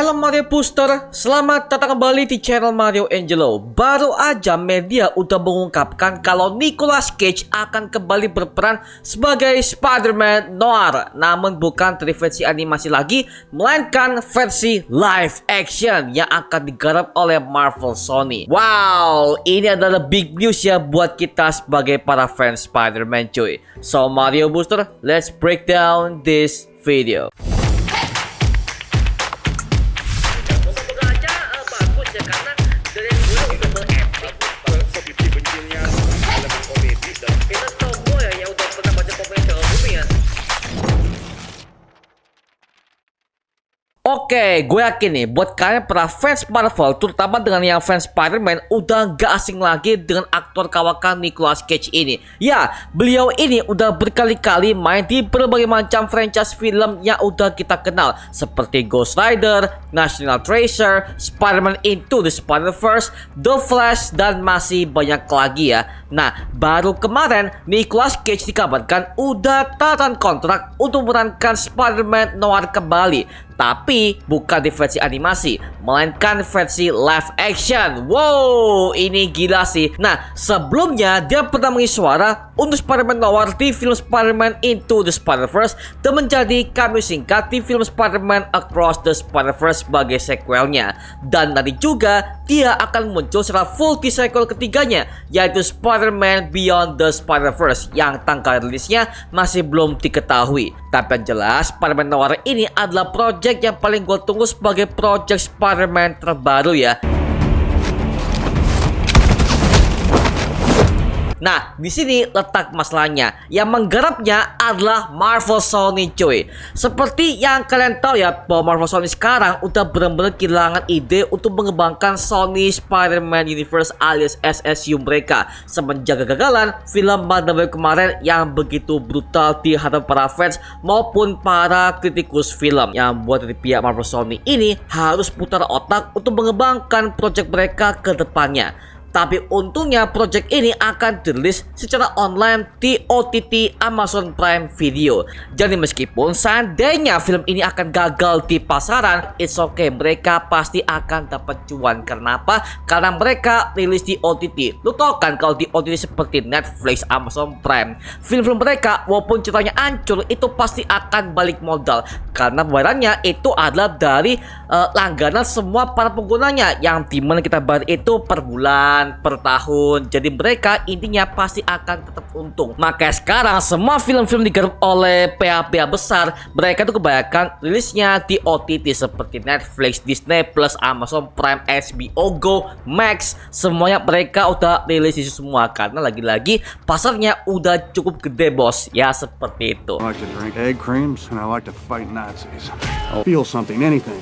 Halo Mario Booster, selamat datang kembali di channel Mario Angelo. Baru aja media udah mengungkapkan kalau Nicolas Cage akan kembali berperan sebagai Spider-Man Noir. Namun bukan dari versi animasi lagi, melainkan versi live action yang akan digarap oleh Marvel Sony. Wow, ini adalah big news ya buat kita sebagai para fans Spider-Man cuy. So Mario Booster, let's break down this video. Oke, gue yakin nih buat kalian para fans Marvel, terutama dengan yang fans Spider-Man, udah gak asing lagi dengan aktor kawakan Nicolas Cage ini. Ya, beliau ini udah berkali-kali main di berbagai macam franchise film yang udah kita kenal, seperti Ghost Rider, National Treasure, Spider-Man Into the Spider-Verse, The Flash, dan masih banyak lagi ya. Nah, baru kemarin Nicolas Cage dikabarkan udah tanda kontrak untuk memerankan Spider-Man Noir kembali. Tapi bukan di versi animasi, melainkan versi live action. Wow, ini gila sih. Nah, sebelumnya dia pernah mengisi suara untuk Spider-Man Noir di film Spider-Man Into the Spider-Verse dan menjadi cameo singkat di film Spider-Man Across the Spider-Verse sebagai sequelnya. Dan nanti juga dia akan muncul secara full di sequel ketiganya, yaitu Spider-Man Beyond the Spider-Verse yang tanggal rilisnya masih belum diketahui. Tapi yang jelas, Spider-Man Noir ini adalah project yang paling gue tunggu sebagai project Spider-Man terbaru ya. Nah, di sini letak masalahnya. Yang menggarapnya adalah Marvel Sony cuy. Seperti yang kalian tahu ya, bahwa Marvel Sony sekarang udah benar-benar kehilangan ide untuk mengembangkan Sony Spider-Man Universe alias SSU mereka semenjak kegagalan film Marvel kemarin yang begitu brutal di hadapan para fans maupun para kritikus film, yang buat dari pihak Marvel Sony ini harus putar otak untuk mengembangkan project mereka ke depannya. Tapi untungnya project ini akan dirilis secara online di OTT Amazon Prime Video. Jadi meskipun seandainya film ini akan gagal di pasaran, it's okay, mereka pasti akan dapat cuan. Karena apa? Karena mereka rilis di OTT. Lu tau kan kalau di OTT seperti Netflix, Amazon Prime, film-film mereka walaupun ceritanya hancur itu pasti akan balik modal. Karena bayarannya itu adalah dari langganan semua para penggunanya, yang dimana kita bayar itu per bulan, per tahun. Jadi mereka intinya pasti akan tetap untung. Makanya sekarang semua film-film digarap oleh PH-PH besar, mereka tuh kebanyakan rilisnya di OTT seperti Netflix, Disney Plus, Amazon Prime, HBO Go, Max. Semuanya mereka udah rilis itu semua karena lagi-lagi pasarnya udah cukup gede bos. Ya seperti itu. I like to drink egg creams and I like to fight Nazis. Feel something, anything.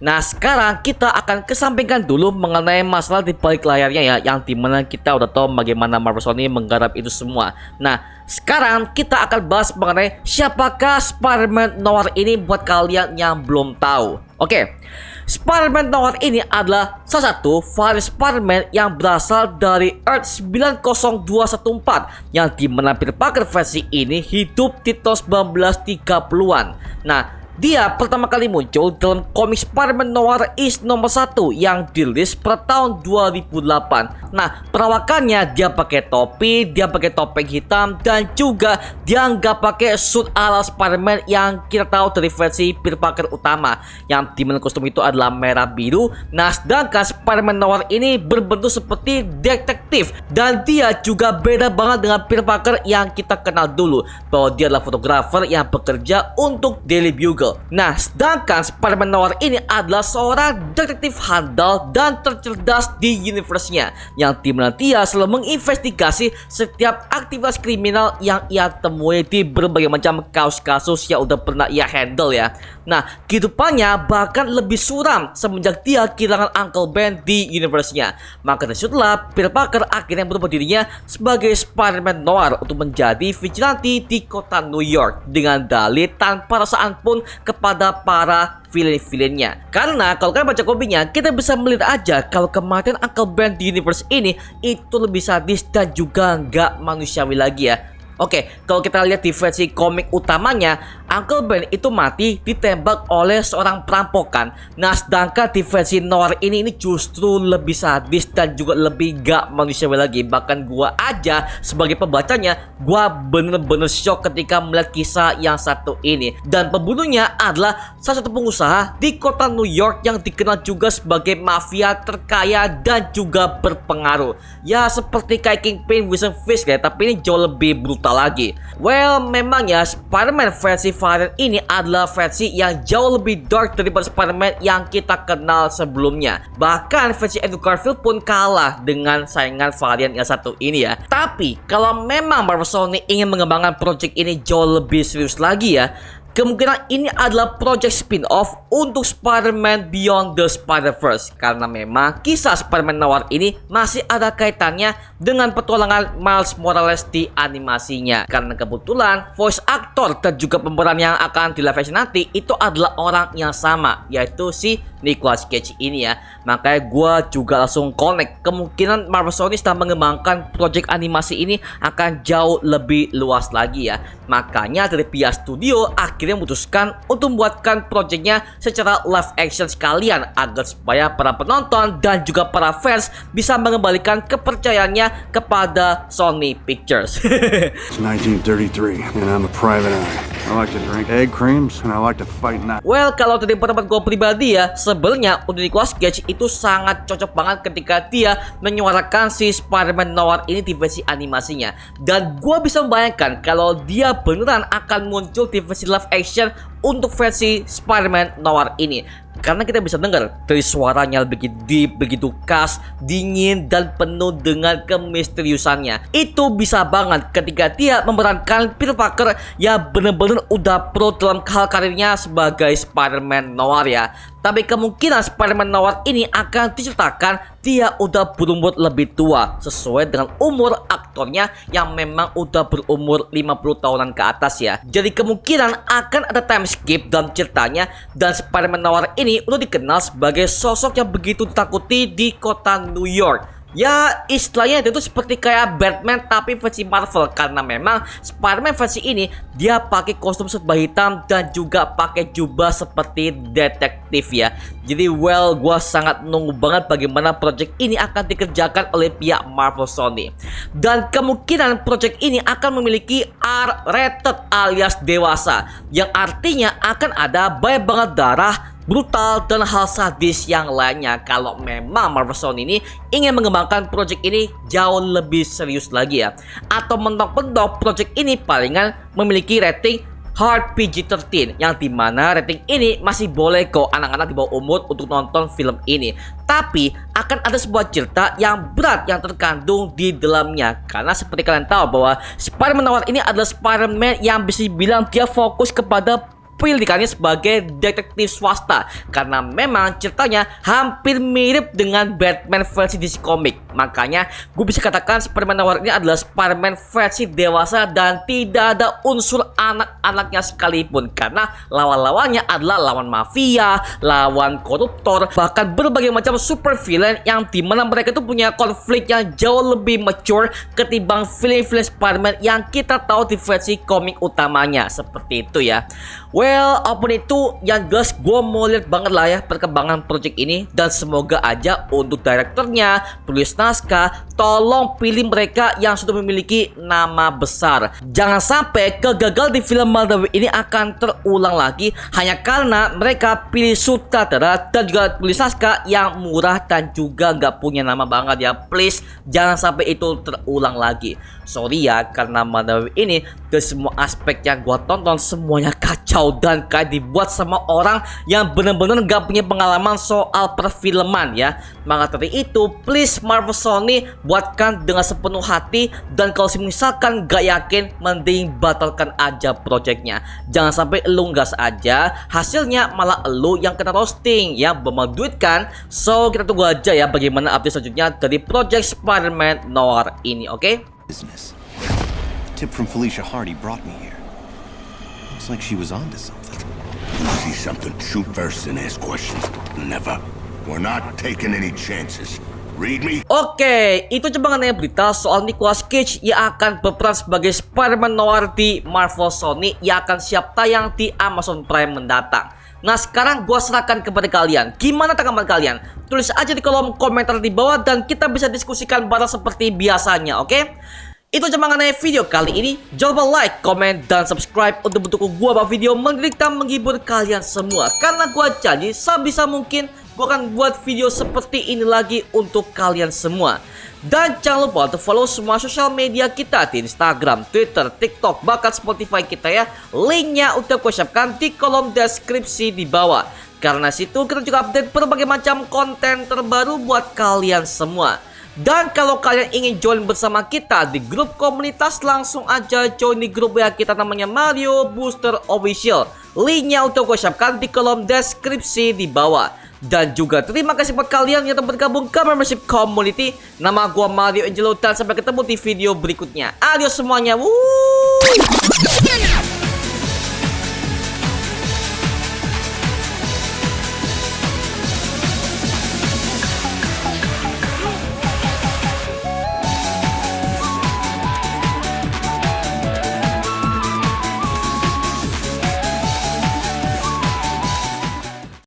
Nah, sekarang kita akan kesampingkan dulu mengenai masalah di balik layarnya ya, yang dimana kita udah tahu bagaimana Marvel Sony menggarap itu semua. Nah, sekarang kita akan bahas mengenai siapakah Spider-Man Noir ini buat kalian yang belum tahu. Oke, Spider-Man Noir ini adalah salah satu varian Spider-Man yang berasal dari Earth 90214, yang dimana Peter Parker versi ini hidup di tahun 1930-an. Nah, dia pertama kali muncul dalam komik Spider-Man Noir Is nomor 1 yang dirilis pada tahun 2008. Nah, perawakannya dia pakai topi, dia pakai topeng hitam, dan juga dia nggak pakai suit ala Spider-Man yang kita tahu dari versi Peter Parker utama, yang dimana kostum itu adalah merah biru. Nah, sedangkan Spider-Man Noir ini berbentuk seperti detektif, dan dia juga beda banget dengan Peter Parker yang kita kenal dulu, bahwa dia adalah fotografer yang bekerja untuk Daily Bugle. Nah, sedangkan Spider-Man Noir ini adalah seorang detektif handal dan tercerdas di universe-nya, yang dimana dia selalu menginvestigasi setiap aktivitas kriminal yang ia temui di berbagai macam kasus-kasus yang udah pernah ia handle ya. Nah, kehidupannya bahkan lebih suram semenjak dia kehilangan Uncle Ben di universe-nya. Maka dari situlah Peter Parker akhirnya berubah dirinya sebagai Spider-Man Noir untuk menjadi vigilante di kota New York dengan dalih tanpa rasaan pun kepada para villain-villainnya. Karena kalau kalian baca komiknya, kita bisa melihat aja kalau kematian Uncle Ben di universe ini itu lebih sadis dan juga nggak manusiawi lagi ya. Oke, kalau kita lihat di versi komik utamanya, Uncle Ben itu mati ditembak oleh seorang perampokan. Nah, sedangkan di versi noir ini justru lebih sadis dan juga lebih gak manusiawi lagi. Bahkan gua aja sebagai pembacanya, gua bener-bener shock ketika melihat kisah yang satu ini. Dan pembunuhnya adalah salah satu pengusaha di kota New York yang dikenal juga sebagai mafia terkaya dan juga berpengaruh. Ya, seperti kayak Kingpin, Wilson Fisk ya, tapi ini jauh lebih brutal lagi. Well, memang ya Spider-Man versi varian ini adalah versi yang jauh lebih dark daripada Spider-Man yang kita kenal sebelumnya. Bahkan versi Andrew Garfield pun kalah dengan saingan varian yang satu ini ya. Tapi kalau memang Marvel Sony ingin mengembangkan project ini jauh lebih serius lagi ya, kemungkinan ini adalah project spin-off untuk Spider-Man Beyond the Spider-Verse. Karena memang kisah Spider-Man noir ini masih ada kaitannya dengan petualangan Miles Morales di animasinya. Karena kebetulan voice actor dan juga pemeran yang akan di live action nanti itu adalah orang yang sama, yaitu si Nicolas Cage ini ya. Makanya gue juga langsung connect, kemungkinan Marvel Sony sedang mengembangkan project animasi ini akan jauh lebih luas lagi ya. Makanya dari pihak studio akhirnya memutuskan untuk membuatkan projectnya secara live action sekalian, agar supaya para penonton dan juga para fans bisa mengembalikan kepercayaannya kepada Sony Pictures. It's 1933, and I'm a private eye. I like to drink egg creams, and I like to fight Nazis. Well, kalau dari pendapat gue pribadi ya, sebenarnya untuk Nicolas Cage itu sangat cocok banget ketika dia menyuarakan si Spider-Man noir ini di versi animasinya. Dan gue bisa membayangkan kalau dia beneran akan muncul di versi live action untuk versi Spider-Man noir ini. Karena kita bisa dengar dari suaranya begitu deep, begitu khas, dingin, dan penuh dengan kemisteriusannya. Itu bisa banget ketika dia memerankan Peter Parker yang bener-bener udah pro dalam hal karirnya sebagai Spider-Man noir ya. Tapi kemungkinan Spider-Man noir ini akan diceritakan dia udah berumur lebih tua, sesuai dengan umur aktornya yang memang udah berumur 50 tahunan ke atas ya. Jadi kemungkinan akan ada time skip dalam ceritanya, dan Spider-Man noir ini udah dikenal sebagai sosok yang begitu ditakuti di kota New York. Ya, istilahnya itu seperti kayak Batman tapi versi Marvel, karena memang Spider-Man versi ini dia pakai kostum serba hitam dan juga pakai jubah seperti detektif ya. Jadi well, gua sangat nunggu banget bagaimana project ini akan dikerjakan oleh pihak Marvel Sony. Dan kemungkinan project ini akan memiliki R-rated alias dewasa, yang artinya akan ada banyak banget darah, brutal, dan hal sadis yang lainnya. Kalau memang Marvel Sony ini ingin mengembangkan project ini jauh lebih serius lagi ya, atau mentok-mentok project ini palingan memiliki rating hard PG-13, yang dimana rating ini masih boleh kok anak-anak di bawah umur untuk nonton film ini. Tapi akan ada sebuah cerita yang berat yang terkandung di dalamnya. Karena seperti kalian tahu bahwa Spider-Man noir ini adalah Spider-Man yang bisa dibilang dia fokus kepada pendidikannya sebagai detektif swasta, karena memang ceritanya hampir mirip dengan Batman versi DC Comics. Makanya gue bisa katakan Spider-Man noir ini adalah Spider-Man versi dewasa dan tidak ada unsur anak-anaknya sekalipun, karena lawan-lawannya adalah lawan mafia, lawan koruptor, bahkan berbagai macam super villain yang dimana mereka itu punya konflik yang jauh lebih mature ketimbang villain-villain Spider-Man yang kita tahu di versi komik utamanya. Seperti itu ya. Well, apapun itu yang jelas gue mau lihat banget lah ya perkembangan project ini, dan semoga aja untuk direkturnya, penulis naskah, tolong pilih mereka yang sudah memiliki nama besar. Jangan sampai kegagalan di film Marvel ini akan terulang lagi hanya karena mereka pilih sutradara dan juga penulis naskah yang murah dan juga nggak punya nama banget ya. Please jangan sampai itu terulang lagi. Sorry ya, karena Marvel ini dari semua aspek yang gue tonton semuanya kacau dan kayak dibuat sama orang yang benar-benar gak punya pengalaman soal perfilman ya. Maka dari itu please Marvel Sony buatkan dengan sepenuh hati, dan kalau misalkan gak yakin mending batalkan aja projectnya. Jangan sampai elu gas aja hasilnya malah elu yang kena roasting ya, bermal duit kan. So kita tunggu aja ya bagaimana update selanjutnya dari project Spider-Man noir ini, oke? Business. Tip from Felicia Hardy brought me here. Looks like she was onto something. You see something, shoot first and ask questions. Never. We're not taking any chances. Read me? Oke, itu cuma mengenai berita soal Nicolas Cage yang akan berperan sebagai Spider-Man Noir di Marvel Sony yang akan siap tayang di Amazon Prime mendatang. Nah, sekarang gua serahkan kepada kalian. Gimana tanggapan kalian? Tulis aja di kolom komentar di bawah dan kita bisa diskusikan bareng seperti biasanya, oke? Itu cuma mengenai video kali ini. Jangan lupa like, comment, dan subscribe untuk mendukung gua buat video menarik dan menghibur kalian semua. Karena gua janji sebisa mungkin gua akan buat video seperti ini lagi untuk kalian semua. Dan jangan lupa untuk follow semua sosial media kita di Instagram, Twitter, TikTok, bahkan Spotify kita ya. Linknya udah gue siapkan di kolom deskripsi di bawah. Karena situ kita juga update berbagai macam konten terbaru buat kalian semua. Dan kalau kalian ingin join bersama kita di grup komunitas, langsung aja join di grup ya kita namanya Mario Booster Official. Linknya udah gue siapkan di kolom deskripsi di bawah. Dan juga terima kasih buat kalian yang telah bergabung ke membership community. Nama gua Mario Angelo dan sampai ketemu di video berikutnya. Adios semuanya. Wuh.